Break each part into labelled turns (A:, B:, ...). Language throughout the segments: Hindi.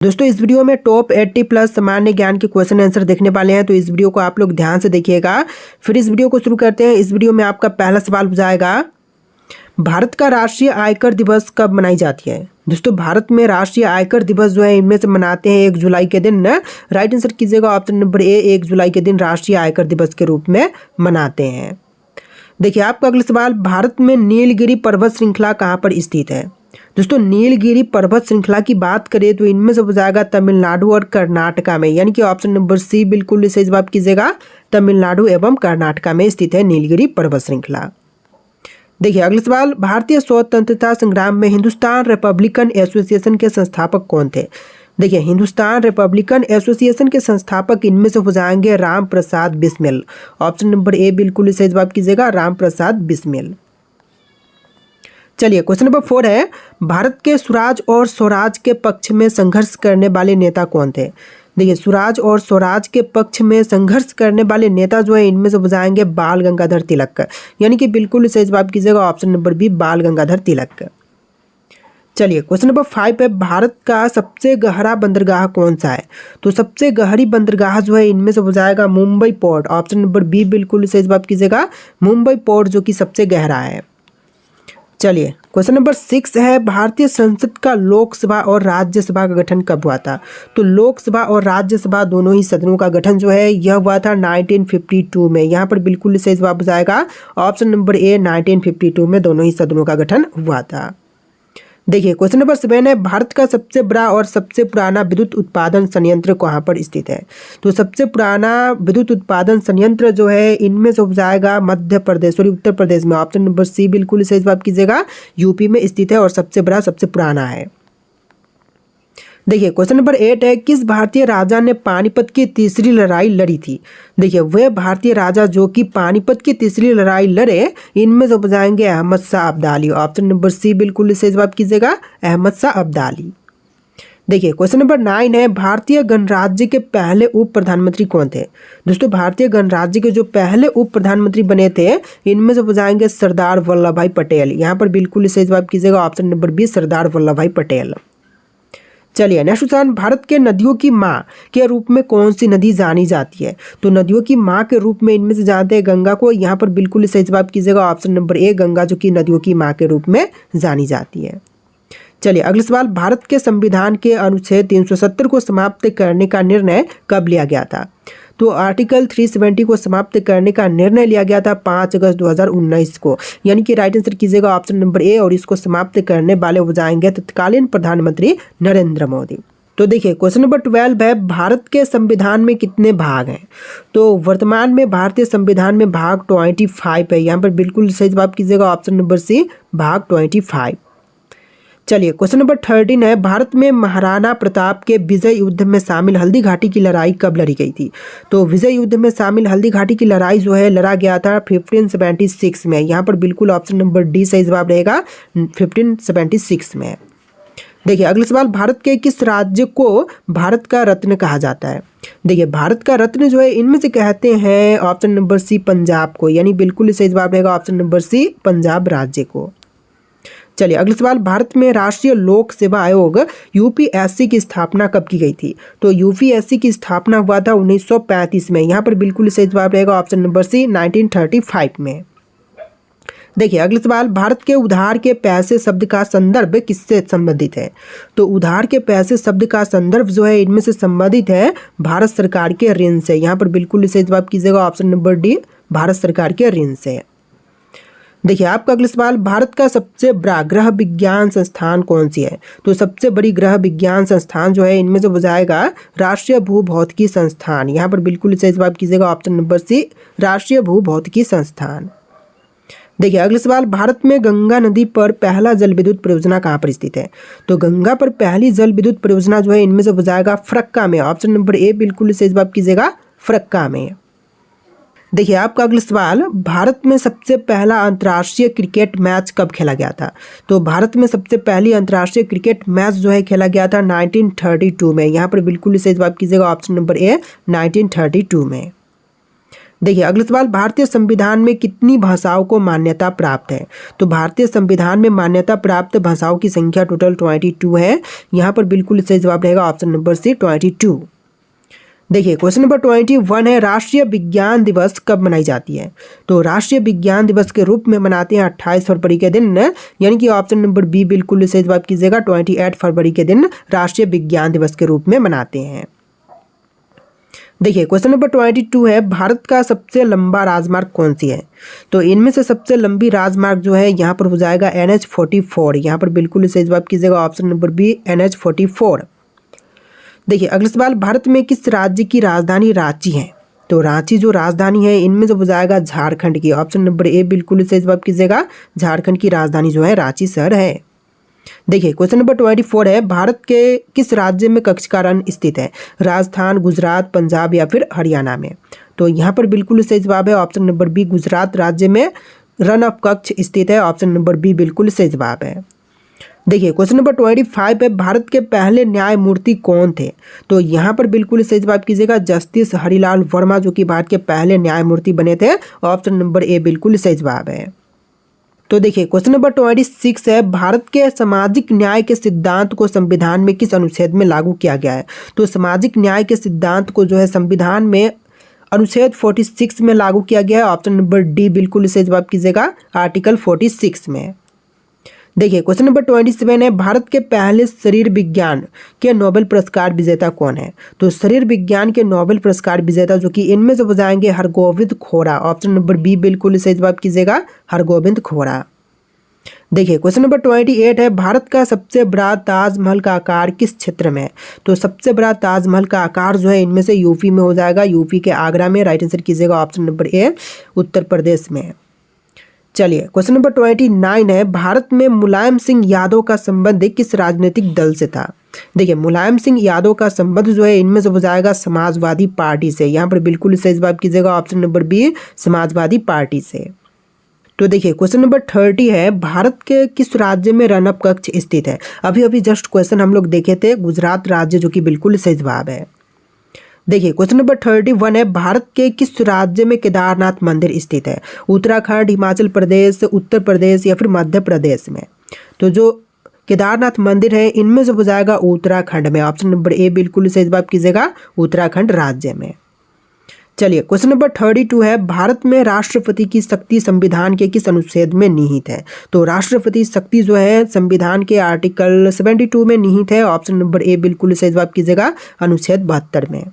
A: दोस्तों इस वीडियो में टॉप 80 प्लस सामान्य ज्ञान के क्वेश्चन आंसर देखने वाले हैं, तो इस वीडियो को आप लोग ध्यान से देखिएगा। फिर इस वीडियो को शुरू करते हैं। इस वीडियो में आपका पहला सवाल हो जाएगा, भारत का राष्ट्रीय आयकर दिवस कब मनाई जाती है। दोस्तों भारत में राष्ट्रीय आयकर दिवस जो है इनमें से मनाते हैं 1 जुलाई के दिन। राइट आंसर कीजिएगा ऑप्शन नंबर ए, 1 जुलाई के दिन राष्ट्रीय आयकर दिवस के रूप में मनाते हैं। देखिए आपका अगला सवाल, भारत में नीलगिरी पर्वत श्रृंखला कहाँ पर स्थित है। दोस्तों नीलगिरी पर्वत श्रृंखला की बात करें तो इनमें से हो जाएगा तमिलनाडु और कर्नाटका में, यानी कि ऑप्शन नंबर सी बिल्कुल सही जवाब कीजिएगा। तमिलनाडु एवं कर्नाटका में स्थित है नीलगिरी पर्वत श्रृंखला। देखिए अगला सवाल, भारतीय स्वतंत्रता संग्राम में हिंदुस्तान रिपब्लिकन एसोसिएशन के संस्थापक कौन थे। देखिए हिंदुस्तान रिपब्लिकन एसोसिएशन के संस्थापक इनमें से हो जाएंगे Ram Prasad Bismil. Option number A बिल्कुल सही जवाब कीजिएगा, राम प्रसाद बिस्मिल। चलिए क्वेश्चन नंबर 4 है, भारत के स्वराज और स्वराज के पक्ष में संघर्ष करने वाले नेता कौन थे। देखिए स्वराज और स्वराज के पक्ष में संघर्ष करने वाले नेता जो है इनमें से हो जाएंगे बाल गंगाधर तिलक, यानी कि बिल्कुल सही जवाब कीजिएगा ऑप्शन नंबर बी, बाल गंगाधर तिलक। चलिए क्वेश्चन नंबर 5 है, भारत का सबसे गहरा बंदरगाह कौन सा है। तो सबसे गहरी बंदरगाह जो है इनमें से हो जाएगा Mumbai port. Option number B बिल्कुल सही जवाब कीजिएगा, मुंबई पोर्ट जो कि सबसे गहरा है। चलिए क्वेश्चन नंबर 6 है, भारतीय संसद का लोकसभा और राज्यसभा का गठन कब हुआ था। तो लोकसभा और राज्यसभा दोनों ही सदनों का गठन जो है यह हुआ था 1952 में। यहाँ पर बिल्कुल सही जवाब हो जाएगा ऑप्शन नंबर ए, 1952 में दोनों ही सदनों का गठन हुआ था। देखिए क्वेश्चन नंबर 7 है, भारत का सबसे बड़ा और सबसे पुराना विद्युत उत्पादन संयंत्र कहाँ पर स्थित है। तो सबसे पुराना विद्युत उत्पादन संयंत्र जो है इनमें से हो जाएगा मध्य प्रदेश सॉरी उत्तर प्रदेश में। ऑप्शन नंबर सी बिल्कुल सही जवाब कीजिएगा, यूपी में स्थित है और सबसे बड़ा सबसे पुराना है। देखिए क्वेश्चन नंबर 8 है, किस भारतीय राजा ने पानीपत की तीसरी लड़ाई लड़ी थी। देखिए वह भारतीय राजा जो कि पानीपत की तीसरी लड़ाई लड़े इनमें से हो जाएंगे Ahmad Shah Abdali. Option number C बिल्कुल सही जवाब कीजिएगा, अहमद शाह अब्दाली। देखिए क्वेश्चन नंबर 9 है, भारतीय गणराज्य के पहले उप प्रधानमंत्री कौन थे। दोस्तों भारतीय गणराज्य के जो पहले उप प्रधानमंत्री बने थे इनमें से हो जाएंगे सरदार वल्लभ भाई पटेल। यहाँ पर बिल्कुल सही जवाब कीजिएगा option number B, Sardar Vallabh भाई पटेल। चलिए नेक्स्ट क्वेश्चन, भारत के नदियों की माँ के रूप में कौन सी नदी जानी जाती है। तो नदियों की माँ के रूप में इनमें से जानते हैं गंगा को। यहाँ पर बिल्कुल सही जवाब कीजिएगा ऑप्शन नंबर ए, गंगा जो कि नदियों की माँ के रूप में जानी जाती है। चलिए अगला सवाल, भारत के संविधान के अनुच्छेद 370 को समाप्त करने का निर्णय कब लिया गया था। तो आर्टिकल 370 को समाप्त करने का निर्णय लिया गया था 5 अगस्त 2019 को, यानी कि राइट आंसर कीजिएगा ऑप्शन नंबर ए, और इसको समाप्त करने वाले हो जाएंगे तत्कालीन प्रधानमंत्री नरेंद्र मोदी। तो देखिए क्वेश्चन नंबर 12 है, भारत के संविधान में कितने भाग हैं। तो वर्तमान में भारतीय संविधान में भाग 25 है। यहाँ पर बिल्कुल सही जवाब कीजिएगा ऑप्शन नंबर सी, भाग 25। चलिए क्वेश्चन नंबर 13 है, भारत में महाराणा प्रताप के विजय युद्ध में शामिल हल्दी घाटी की लड़ाई कब लड़ी गई थी। तो विजय युद्ध में शामिल हल्दी घाटी की लड़ाई जो है लड़ा गया था 1576 में। यहाँ पर बिल्कुल ऑप्शन नंबर डी सही जवाब रहेगा, 1576 में। देखिए अगला सवाल, भारत के किस राज्य को भारत का रत्न कहा जाता है। देखिए भारत का रत्न जो है इनमें से कहते हैं ऑप्शन नंबर सी, पंजाब को, यानी बिल्कुल सही जवाब रहेगा ऑप्शन नंबर सी, पंजाब राज्य को। चलिए अगला सवाल, भारत में राष्ट्रीय लोक सेवा आयोग यूपीएससी की स्थापना कब की गई थी। तो यूपीएससी की स्थापना हुआ था 1935 में। यहाँ पर बिल्कुल सही जवाब रहेगा ऑप्शन नंबर सी, 1935 में। देखिए अगला सवाल, भारत के उधार के पैसे शब्द का संदर्भ किससे संबंधित है। तो उधार के पैसे शब्द का संदर्भ जो है इनमें से संबंधित है भारत सरकार के ऋण से। यहाँ पर बिल्कुल सही जवाब कीजिएगा ऑप्शन नंबर डी, भारत सरकार के ऋण से। देखिए आपका अगला सवाल, भारत का सबसे बड़ा गृह विज्ञान संस्थान कौन सी है। तो सबसे बड़ी गृह विज्ञान संस्थान जो है इनमें से हो जाएगा राष्ट्रीय भूभौतिकी संस्थान। यहाँ पर बिल्कुल सही जवाब कीजिएगा ऑप्शन नंबर सी, राष्ट्रीय भूभौतिकी संस्थान। देखिए अगला सवाल, भारत में गंगा नदी पर पहला जल विद्युत परियोजना कहाँ पर स्थित है। तो गंगा पर पहली जल विद्युत परियोजना जो है इनमें से हो जाएगा फरक्का में। ऑप्शन नंबर ए बिल्कुल सही जवाब कीजिएगा, फरक्का में। देखिए आपका अगला सवाल, भारत में सबसे पहला अंतर्राष्ट्रीय क्रिकेट मैच कब खेला गया था। तो भारत में सबसे पहली अंतर्राष्ट्रीय क्रिकेट मैच जो है खेला गया था 1932 में। यहाँ पर बिल्कुल सही जवाब कीजिएगा ऑप्शन नंबर ए, 1932 में। देखिए अगला सवाल, भारतीय संविधान में कितनी भाषाओं को मान्यता प्राप्त है? तो भारतीय संविधान में मान्यता प्राप्त भाषाओं की संख्या टोटल 22 है। यहाँ पर बिल्कुल सही जवाब रहेगा ऑप्शन नंबर सी 22। देखिए क्वेश्चन नंबर 21 है, राष्ट्रीय विज्ञान दिवस कब मनाई जाती है? तो राष्ट्रीय विज्ञान दिवस के रूप में मनाते हैं 28 फरवरी के दिन, यानी कि ऑप्शन नंबर बी बिल्कुल सही जवाब कीजिएगा। 28 फरवरी के दिन राष्ट्रीय विज्ञान दिवस के रूप में मनाते हैं। देखिए क्वेश्चन नंबर 22 है, भारत का सबसे लंबा राजमार्ग कौन सी है? तो इनमें से सबसे लंबी राजमार्ग जो है यहाँ पर हो जाएगा NH44। यहाँ पर बिल्कुल सही जवाब कीजिएगा ऑप्शन नंबर बी NH44। देखिए अगला सवाल, भारत में किस राज्य की राजधानी रांची है? तो रांची जो राजधानी है इनमें से हो जाएगा झारखंड की। ऑप्शन नंबर ए बिल्कुल सही जवाब कीजिएगा। झारखंड की राजधानी जो है रांची शहर है। देखिए क्वेश्चन नंबर 24 है, भारत के किस राज्य में कक्षका रन स्थित है? राजस्थान, गुजरात, पंजाब या फिर हरियाणा में? तो यहाँ पर बिल्कुल सही जवाब है ऑप्शन नंबर बी, गुजरात राज्य में रन ऑफ कक्ष स्थित है। ऑप्शन नंबर बी बिल्कुल सही जवाब है। देखिए क्वेश्चन नंबर 25 है, भारत के पहले न्यायमूर्ति कौन थे? तो यहाँ पर बिल्कुल सही जवाब कीजिएगा जस्टिस हरिलाल वर्मा, जो कि भारत के पहले न्यायमूर्ति बने थे। ऑप्शन नंबर ए बिल्कुल सही जवाब है। तो देखिए क्वेश्चन नंबर 26 है, भारत के सामाजिक न्याय के सिद्धांत को संविधान में किस अनुच्छेद में लागू किया गया है? तो सामाजिक न्याय के सिद्धांत को जो है संविधान में अनुच्छेद 46 में लागू किया गया है। ऑप्शन नंबर डी बिल्कुल सही जवाब कीजिएगा, आर्टिकल 46 में। देखिए क्वेश्चन नंबर 27 है, भारत के पहले शरीर विज्ञान के नोबेल पुरस्कार विजेता कौन है? तो शरीर विज्ञान के नोबेल पुरस्कार विजेता जो कि इनमें से हो जाएंगे हरगोविंद खोरा। ऑप्शन नंबर बी बिल्कुल सही जवाब कीजिएगा, हरगोविंद खोरा। देखिए क्वेश्चन नंबर 28 है, भारत का सबसे बड़ा ताजमहल का आकार किस क्षेत्र में है? तो सबसे बड़ा ताजमहल का आकार जो है इनमें से यूपी में हो जाएगा, यूपी के आगरा में। राइट आंसर कीजिएगा option number A, Uttar Pradesh में। चलिए क्वेश्चन नंबर 29 है, भारत में मुलायम सिंह यादव का संबंध किस राजनीतिक दल से था? देखिए मुलायम सिंह यादव का संबंध जो है इनमें से हो जाएगा समाजवादी पार्टी से। यहाँ पर बिल्कुल सही जवाब कीजिएगा option number B, Samajwadi party से। तो देखिए क्वेश्चन नंबर 30 है, भारत के किस राज्य में रन ऑफ कक्ष स्थित है? अभी अभी जस्ट क्वेश्चन हम लोग देखे थे, गुजरात राज्य, जो कि बिल्कुल सही जवाब है। देखिए क्वेश्चन नंबर 31 है, भारत के किस राज्य में केदारनाथ मंदिर स्थित है? उत्तराखंड, हिमाचल प्रदेश, उत्तर प्रदेश या फिर मध्य प्रदेश में? तो जो केदारनाथ मंदिर है इनमें से हो जाएगा उत्तराखंड में। ऑप्शन नंबर ए बिल्कुल सही जवाब कीजिएगा, उत्तराखंड राज्य में। चलिए क्वेश्चन नंबर 32 है, भारत में राष्ट्रपति की शक्ति संविधान के किस अनुच्छेद में निहित है? तो राष्ट्रपति शक्ति जो है संविधान के आर्टिकल 72 में निहित है। ऑप्शन नंबर ए बिल्कुल सही जवाब कीजिएगा, अनुच्छेद 72 में।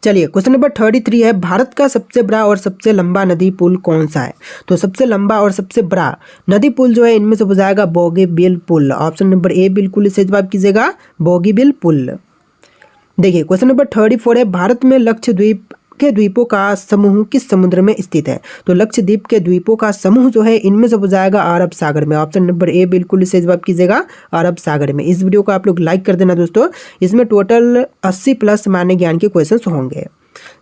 A: चलिए क्वेश्चन नंबर 33 है, भारत का सबसे बड़ा और सबसे लंबा नदी पुल कौन सा है? तो सबसे लंबा और सबसे बड़ा नदी पुल जो है इनमें से हो जाएगा बोगीबिल पुल। ऑप्शन नंबर ए बिल्कुल सही जवाब कीजिएगा, बोगीबिल पुल। देखिए क्वेश्चन नंबर 34 है, भारत में लक्षद्वीप के द्वीपों का समूह किस समुद्र में स्थित है? तो लक्षद्वीप के द्वीपों का समूह जो है इनमें से हो जाएगा अरब सागर में। ऑप्शन नंबर ए बिल्कुल सही जवाब कीजिएगा, अरब सागर में। इस वीडियो को आप लोग लाइक कर देना दोस्तों, इसमें टोटल 80 प्लस सामान्य ज्ञान के क्वेश्चंस होंगे।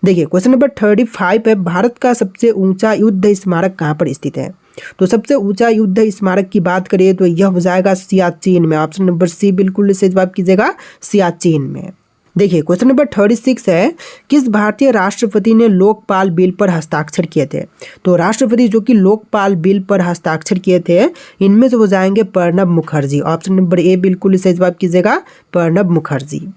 A: देखिए क्वेश्चन नंबर 35 है, भारत का सबसे ऊंचा युद्ध स्मारक कहाँ पर स्थित है? तो सबसे ऊंचा युद्ध स्मारक की बात करें तो यह हो जाएगा सियाचिन में। ऑप्शन नंबर सी बिल्कुल सही जवाब कीजिएगा, सियाचिन में। देखिए क्वेश्चन नंबर 36 है, किस भारतीय राष्ट्रपति ने लोकपाल बिल पर हस्ताक्षर किए थे? तो राष्ट्रपति जो कि लोकपाल बिल पर हस्ताक्षर किए थे इनमें से हो जाएंगे Pranab Mukherjee. Option number A बिल्कुल सही जवाब कीजिएगा, प्रणब मुखर्जी।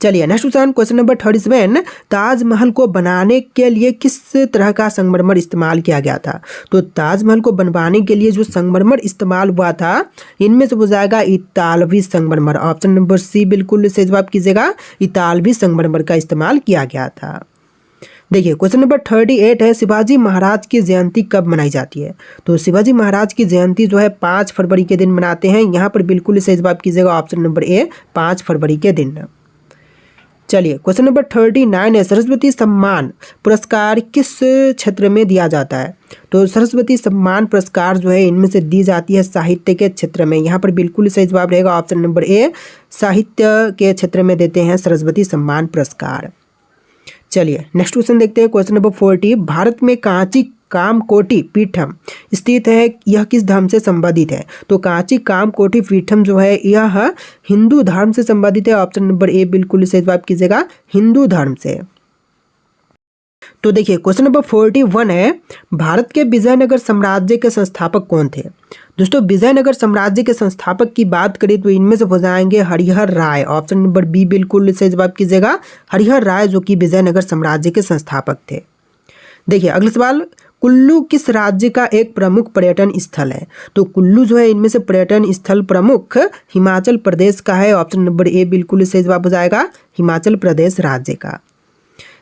A: चलिए नेक्स्ट क्वेश्चन नंबर 37, ताजमहल को बनाने के लिए किस तरह का संगमरमर इस्तेमाल किया गया था? तो ताजमहल को बनवाने के लिए जो संगमरमर इस्तेमाल हुआ था इनमें से हो जाएगा इतालवी संगमरमर। ऑप्शन नंबर सी बिल्कुल सही जवाब कीजिएगा, इतालवी संगमरमर का इस्तेमाल किया गया था। देखिए क्वेश्चन नंबर 38 है, शिवाजी महाराज की जयंती कब मनाई जाती है? तो शिवाजी महाराज की जयंती जो है 5 फरवरी के दिन मनाते हैं। यहाँ पर बिल्कुल सही जवाब कीजिएगा, ऑप्शन नंबर ए 5 फरवरी के दिन। चलिए क्वेश्चन नंबर 39 है, सरस्वती सम्मान पुरस्कार किस क्षेत्र में दिया जाता है? तो सरस्वती सम्मान पुरस्कार जो है इनमें से दी जाती है साहित्य के क्षेत्र में। यहाँ पर बिल्कुल सही जवाब रहेगा ऑप्शन नंबर ए, साहित्य के क्षेत्र में देते हैं सरस्वती सम्मान पुरस्कार। चलिए नेक्स्ट क्वेश्चन देखते हैं, क्वेश्चन नंबर 40, भारत में कांची कामकोटि पीठम स्थित है, यह किस धर्म से संबंधित है? तो कांची कामकोटि पीठम जो है यह हिंदू धर्म से संबंधित है। ऑप्शन नंबर ए बिल्कुल सही जवाब कीजिएगा, हिंदू धर्म से। तो देखिए क्वेश्चन नंबर 41 है, भारत के विजयनगर साम्राज्य के संस्थापक कौन थे। दोस्तों विजयनगर साम्राज्य के संस्थापक की बात करें तो इनमें से हो जाएंगे हरिहर राय। ऑप्शन नंबर बी बिल्कुल सही जवाब कीजिएगा, हरिहर राय जो कि विजयनगर साम्राज्य के संस्थापक थे। देखिए अगला सवाल, कुल्लू किस राज्य का एक प्रमुख पर्यटन स्थल है। तो कुल्लू जो है इनमें से पर्यटन स्थल प्रमुख हिमाचल प्रदेश का है। ऑप्शन नंबर ए बिल्कुल सही जवाब हो जाएगा, हिमाचल प्रदेश राज्य का।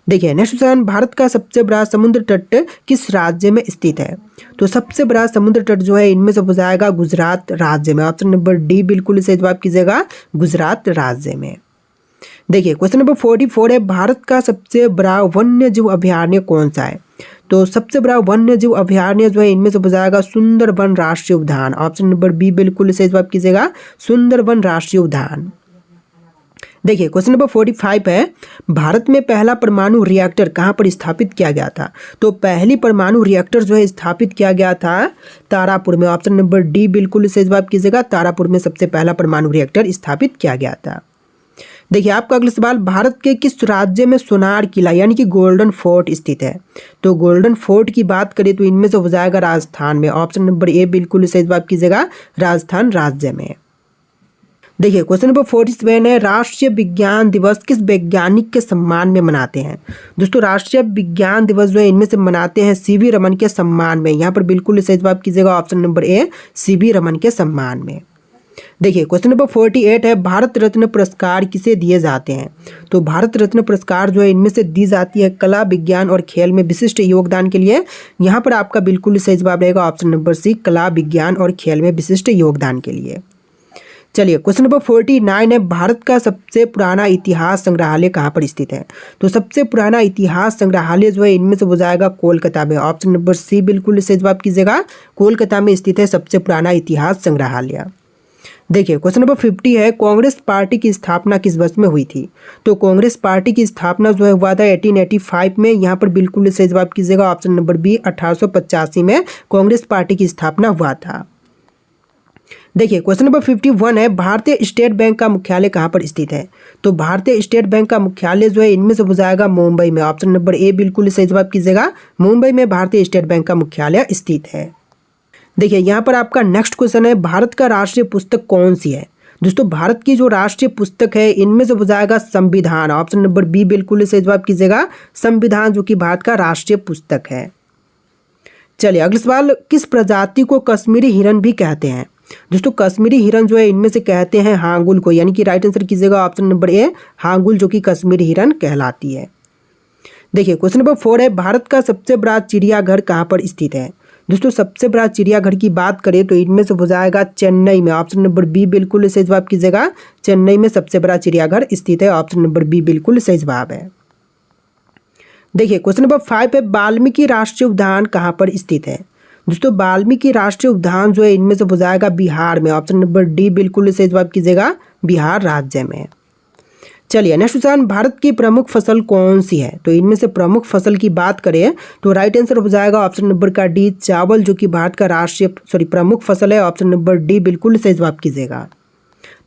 A: देखिए नेक्स्ट क्वेश्चन, भारत का सबसे बड़ा समुद्र तट किस राज्य में स्थित है। तो सबसे बड़ा समुद्र तट जो है इनमें से हो जाएगा गुजरात राज्य में। ऑप्शन नंबर डी बिल्कुल सही जवाब कीजिएगा, गुजरात राज्य में। देखिए क्वेश्चन नंबर 44 है, भारत का सबसे बड़ा वन्य जीव अभयारण्य कौन सा है। तो सबसे बड़ा वन्य जीव अभयारण्य जो है इनमें से हो जाएगा सुंदरबन राष्ट्रीय उद्यान। ऑप्शन नंबर बी बिल्कुल सही जवाब कीजिएगा, सुंदरबन राष्ट्रीय उद्यान। देखिए क्वेश्चन नंबर 45 है, भारत में पहला परमाणु रिएक्टर कहाँ पर स्थापित किया गया था। तो पहली परमाणु रिएक्टर जो है स्थापित किया गया था तारापुर में। ऑप्शन नंबर डी बिल्कुल सही जवाब कीजिएगा, तारापुर में सबसे पहला परमाणु रिएक्टर स्थापित किया गया था। देखिए आपका अगला सवाल, भारत के किस राज्य में सोनार किला यानी कि गोल्डन फोर्ट स्थित है। तो गोल्डन फोर्ट की बात करें तो इनमें से हो जाएगा राजस्थान में। ऑप्शन नंबर ए बिल्कुल सही जवाब कीजिएगा, राजस्थान राज्य में। देखिए क्वेश्चन नंबर 47 है, राष्ट्रीय विज्ञान दिवस किस वैज्ञानिक के सम्मान में मनाते हैं। दोस्तों राष्ट्रीय विज्ञान दिवस जो है इनमें से मनाते हैं सीवी रमन के सम्मान में। यहाँ पर बिल्कुल सही जवाब कीजिएगा, option number A CV Raman के सम्मान में। देखिए क्वेश्चन नंबर 48 है, भारत रत्न पुरस्कार किसे दिए जाते हैं। तो भारत रत्न पुरस्कार जो है इनमें से दी जाती है कला विज्ञान और खेल में विशिष्ट योगदान के लिए। यहाँ पर आपका बिल्कुल सही जवाब रहेगा ऑप्शन नंबर सी, कला विज्ञान और खेल में विशिष्ट योगदान के लिए। चलिए क्वेश्चन नंबर 49 है, भारत का सबसे पुराना इतिहास संग्रहालय कहाँ पर स्थित है। तो सबसे पुराना इतिहास संग्रहालय जो है इनमें से हो जाएगा कोलकाता में। ऑप्शन नंबर सी बिल्कुल सही जवाब कीजिएगा, कोलकाता में स्थित है सबसे पुराना इतिहास संग्रहालय। देखिए क्वेश्चन नंबर 50 है, कांग्रेस पार्टी की स्थापना किस वर्ष में हुई थी। तो कांग्रेस पार्टी की स्थापना जो है हुआ था 1885 में। यहाँ पर बिल्कुल सही जवाब कीजिएगा, ऑप्शन नंबर बी 1885 में कांग्रेस पार्टी की स्थापना हुआ था। देखिए क्वेश्चन नंबर 51 है, भारतीय स्टेट बैंक का मुख्यालय कहाँ पर स्थित है। तो भारतीय स्टेट बैंक का मुख्यालय जो है इनमें से हो जाएगा मुंबई में। ऑप्शन नंबर ए बिल्कुल सही जवाब कीजिएगा, मुंबई में भारतीय स्टेट बैंक का मुख्यालय स्थित है। देखिए यहाँ पर आपका नेक्स्ट क्वेश्चन है, भारत का राष्ट्रीय पुस्तक कौन सी है। दोस्तों भारत की जो राष्ट्रीय पुस्तक है इनमें से हो जाएगा संविधान। ऑप्शन नंबर बी बिल्कुल सही जवाब कीजिएगा, संविधान जो कि भारत का राष्ट्रीय पुस्तक है। चलिए अगला सवाल, किस प्रजाति को कश्मीरी हिरन भी कहते हैं। दोस्तों कश्मीरी हिरन जो है इनमें से कहते हैं हांगुल को, यानी कि राइट आंसर कीजिएगा ऑप्शन नंबर ए, हांगुल जो कि कश्मीरी हिरन कहलाती है। देखिए क्वेश्चन नंबर 4 है, भारत का सबसे बड़ा चिड़ियाघर कहाँ पर स्थित है। दोस्तों सबसे बड़ा चिड़ियाघर की बात करें तो इनमें से हो जाएगा चेन्नई में। ऑप्शन नंबर बी बिल्कुल सही जवाब कीजिएगा, चेन्नई में सबसे बड़ा चिड़ियाघर स्थित है। ऑप्शन नंबर बी बिल्कुल सही जवाब है। देखिए क्वेश्चन नंबर 5 है, वाल्मीकि राष्ट्रीय उद्यान कहाँ पर स्थित है। दोस्तों वाल्मीकि राष्ट्रीय उद्यान जो है इनमें से हो जाएगा बिहार में। ऑप्शन नंबर डी बिल्कुल सही जवाब कीजिएगा, बिहार राज्य में। चलिए नेक्स्ट क्वेश्चन, भारत की प्रमुख फसल कौन सी है। तो इनमें से प्रमुख फसल की बात करें तो राइट आंसर हो जाएगा ऑप्शन नंबर का डी, चावल जो कि भारत का प्रमुख फसल है। ऑप्शन नंबर डी बिल्कुल सही जवाब कीजिएगा।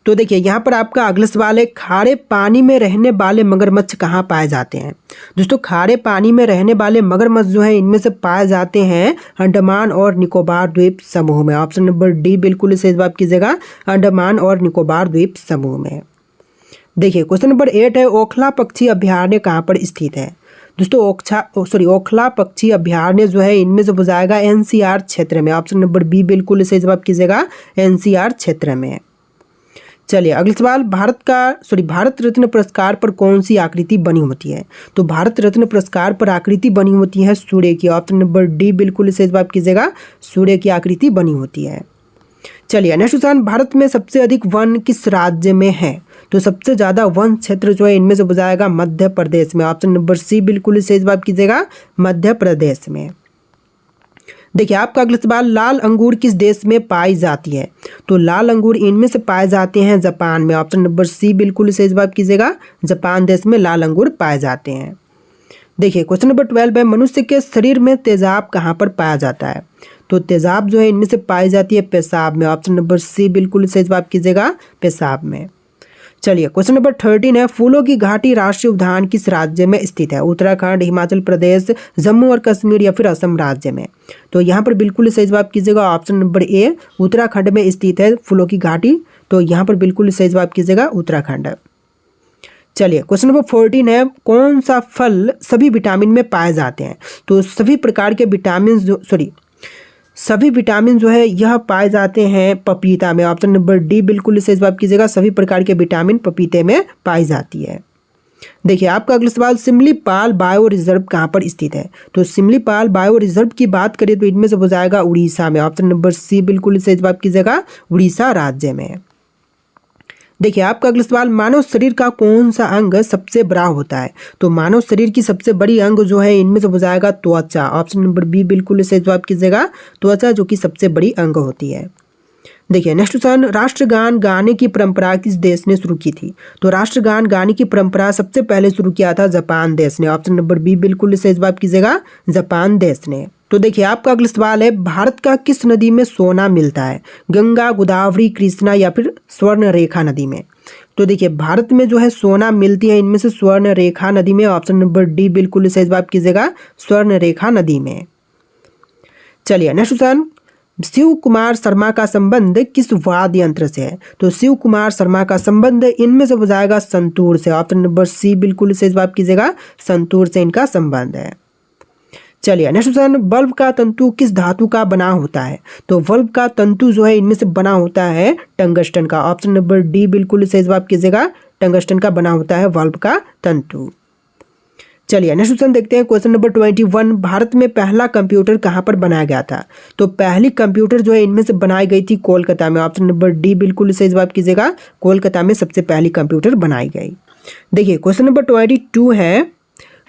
A: तो देखिए यहाँ पर आपका अगला सवाल है, खारे पानी में रहने वाले मगरमच्छ कहाँ पाए जाते हैं। दोस्तों खारे पानी में रहने वाले मगरमच्छ जो है इनमें से पाए जाते हैं अंडमान और निकोबार द्वीप समूह में। ऑप्शन नंबर डी बिल्कुल सही जवाब कीजिएगा, अंडमान और निकोबार द्वीप समूह में। देखिए क्वेश्चन नंबर 8 है, ओखला पक्षी अभयारण्य कहाँ पर स्थित है। दोस्तों ओखला पक्षी अभयारण्य जो है इनमें से हो जाएगा एनसीआर क्षेत्र में। ऑप्शन नंबर बी बिल्कुल सही जवाब कीजिएगा, एनसीआर क्षेत्र में। चलिए अगला सवाल, भारत रत्न पुरस्कार पर कौन सी आकृति बनी होती है। तो भारत रत्न पुरस्कार पर आकृति बनी होती है सूर्य की। ऑप्शन नंबर डी बिल्कुल सही जवाब कीजिएगा, सूर्य की आकृति बनी होती है। चलिए नेक्स्ट क्वेश्चन, भारत में सबसे अधिक वन किस राज्य में है। तो सबसे ज़्यादा वन क्षेत्र जो है इनमें से हो जाएगा मध्य प्रदेश में। ऑप्शन नंबर सी बिल्कुल सही जवाब कीजिएगा, मध्य प्रदेश में। देखिए आपका अगला सवाल, लाल अंगूर किस देश में पाई जाती है। तो लाल अंगूर इनमें से पाए जाते हैं जापान में। ऑप्शन नंबर सी बिल्कुल सही जवाब कीजिएगा, जापान देश में लाल अंगूर पाए जाते हैं। देखिए क्वेश्चन नंबर 12 है, मनुष्य के शरीर में तेजाब कहाँ पर पाया जाता है। तो तेजाब जो है इनमें से पाई जाती है पेशाब में। ऑप्शन नंबर सी बिल्कुल सही जवाब कीजिएगा, पेशाब में। चलिए क्वेश्चन नंबर 13 है, फूलों की घाटी राष्ट्रीय उद्यान किस राज्य में स्थित है? उत्तराखंड, हिमाचल प्रदेश, जम्मू और कश्मीर या फिर असम राज्य में? तो यहाँ पर बिल्कुल सही जवाब कीजिएगा ऑप्शन नंबर ए, उत्तराखंड में स्थित है फूलों की घाटी। तो यहाँ पर बिल्कुल सही जवाब कीजिएगा उत्तराखंड। चलिए क्वेश्चन नंबर 14 है, कौन सा फल सभी विटामिन में पाए जाते हैं? तो सभी प्रकार के विटामिन सभी विटामिन जो है यह पाए जाते हैं पपीता में। ऑप्शन नंबर डी बिल्कुल सही जवाब कीजिएगा, सभी प्रकार के विटामिन पपीते में पाई जाती है। देखिए आपका अगला सवाल, सिमलीपाल बायो रिजर्व कहाँ पर स्थित है? तो सिमलीपाल बायो रिजर्व की बात करें तो इनमें से हो जाएगा उड़ीसा में। ऑप्शन नंबर सी बिल्कुल सही जवाब कीजिएगा, उड़ीसा राज्य में। देखिए आपका अगला सवाल, मानव शरीर का कौन सा अंग सबसे बड़ा होता है? तो मानव शरीर की सबसे बड़ी अंग जो है इनमें से हो जाएगा त्वचा। ऑप्शन नंबर बी बिल्कुल सही जवाब कीजिएगा, त्वचा जो कि सबसे बड़ी अंग होती है। देखिए नेक्स्ट क्वेश्चन, राष्ट्रगान गाने की परंपरा किस देश ने शुरू की थी? तो राष्ट्रगान गाने की परंपरा सबसे पहले शुरू किया था जापान देश ने। ऑप्शन नंबर बी बिल्कुल सही जवाब कीजिएगा, जापान देश ने। तो देखिए आपका अगला सवाल है, भारत का किस नदी में सोना मिलता है? गंगा, गोदावरी, कृष्णा या फिर स्वर्ण रेखा नदी में? तो देखिए भारत में जो है सोना मिलती है इनमें से स्वर्ण रेखा नदी में। ऑप्शन नंबर डी बिल्कुल सही जवाब कीजिएगा, स्वर्ण रेखा नदी में। चलिए नेक्स्ट क्वेश्चन, शिव कुमार शर्मा का संबंध किस वाद्य यंत्र से है? तो शिव कुमार शर्मा का संबंध इनमें से हो जाएगा संतूर से। ऑप्शन नंबर सी बिल्कुल सही जवाब कीजिएगा, संतूर से इनका संबंध है। चलिए नेक्स्ट क्वेश्चन, बल्ब का तंतु किस धातु का बना होता है? तो बल्ब का तंतु जो है इनमें से बना होता है टंगस्टन का। ऑप्शन नंबर डी बिल्कुल सही जवाब कीजिएगा, टंगस्टन का बना होता है बल्ब का तंतु। चलिए नेक्स्ट क्वेश्चन देखते हैं, क्वेश्चन नंबर 21, भारत में पहला कंप्यूटर कहाँ पर बनाया गया था? तो पहली कंप्यूटर जो है इनमें से बनाई गई थी कोलकाता में। ऑप्शन नंबर डी बिल्कुल सही जवाब कीजिएगा, कोलकाता में सबसे पहली कंप्यूटर बनाई गई। देखिए क्वेश्चन नंबर 22 है,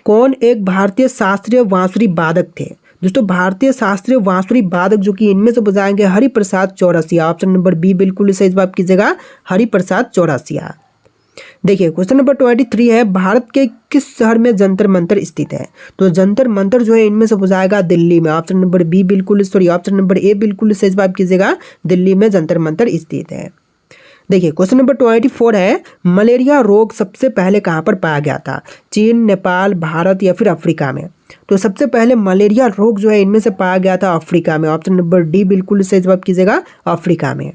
A: कौन एक भारतीय शास्त्रीय बांसुरी वादक थे? दोस्तों भारतीय शास्त्रीय बांसुरी वादक जो कि इनमें से बताएंगे Hariprasad Chaurasia. Option number B बिल्कुल सही जवाब कीजिएगा, हरिप्रसाद चौरसिया। देखिए क्वेश्चन नंबर 23 है, भारत के किस शहर में जंतर मंतर स्थित है? तो जंतर मंतर जो है इनमें से हो जाएगा दिल्ली में। ऑप्शन नंबर बी बिल्कुल ऑप्शन नंबर ए बिल्कुल सही जवाब कीजिएगा, दिल्ली में जंतर मंतर स्थित है। देखिए क्वेश्चन नंबर 24 है, मलेरिया रोग सबसे पहले कहाँ पर पाया गया था? चीन, नेपाल, भारत या फिर अफ्रीका में? तो सबसे पहले मलेरिया रोग जो है इनमें से पाया गया था अफ्रीका में। ऑप्शन नंबर डी बिल्कुल सही जवाब कीजिएगा, अफ्रीका में।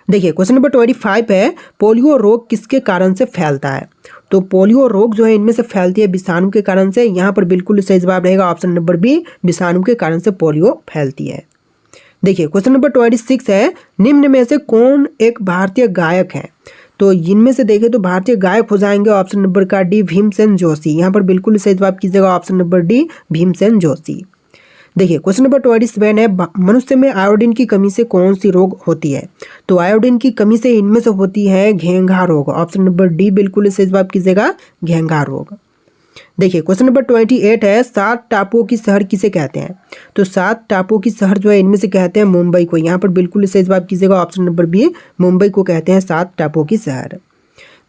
A: देखिए क्वेश्चन नंबर 25 है, पोलियो रोग किसके कारण से फैलता है? तो पोलियो रोग जो है इनमें से फैलती है विषाणु के कारण से। यहाँ पर बिल्कुल सही जवाब रहेगा ऑप्शन नंबर बी, विषाणु के कारण से पोलियो फैलती है। देखिए क्वेश्चन नंबर 26 है, निम्न में से कौन एक भारतीय गायक है? तो इनमें से देखें तो भारतीय गायक हो जाएंगे ऑप्शन नंबर का डी, भीमसेन जोशी। यहाँ पर बिल्कुल सही जवाब कीजिएगा option number D, Bhimsen Joshi. देखिए क्वेश्चन नंबर 27 है, मनुष्य में आयोडीन की कमी से कौन सी रोग होती है? तो आयोडीन की कमी से इनमें से होती है घेंघा रोग। ऑप्शन नंबर डी बिल्कुल सही जवाब कीजिएगा, घेंघा रोग। देखिए क्वेश्चन नंबर 28 है, 7 टापुओं की शहर किसे कहते हैं? तो 7 टापुओं की शहर जो है इनमें से कहते हैं मुंबई को। यहाँ पर बिल्कुल सही जवाब कीजिएगा ऑप्शन नंबर बी, मुंबई को कहते हैं 7 टापुओं की शहर।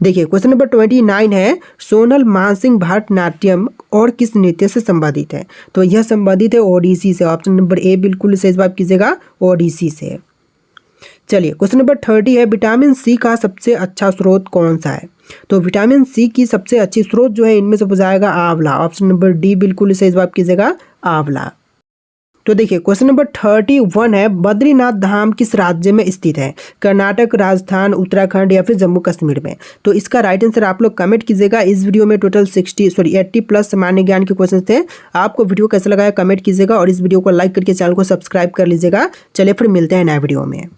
A: देखिए क्वेश्चन नंबर 29 है, सोनल मानसिंह भरतनाट्यम और किस नृत्य से संबंधित है? तो यह संबंधित है ओडिसी से। ऑप्शन नंबर ए बिल्कुल सही जवाब कीजिएगा, ओडिसी से। चलिए क्वेश्चन नंबर 30 है, विटामिन सी का सबसे अच्छा स्रोत कौन सा है? तो विटामिन सी की सबसे अच्छी स्रोत जो है इनमें से हो जाएगा आंवला। ऑप्शन नंबर डी बिल्कुल सही जवाब कीजिएगा, आंवला। तो देखिए क्वेश्चन नंबर 31 है, बद्रीनाथ धाम किस राज्य में स्थित है? कर्नाटक, राजस्थान, उत्तराखंड या फिर जम्मू कश्मीर में? तो इसका राइट आंसर आप लोग कमेंट कीजिएगा। इस वीडियो में टोटल 80 प्लस सामान्य ज्ञान के क्वेश्चन थे। आपको वीडियो कैसा लगा है कमेंट कीजिएगा और इस वीडियो को लाइक करके चैनल को सब्सक्राइब कर लीजिएगा। चलिए फिर मिलते हैं नए वीडियो में।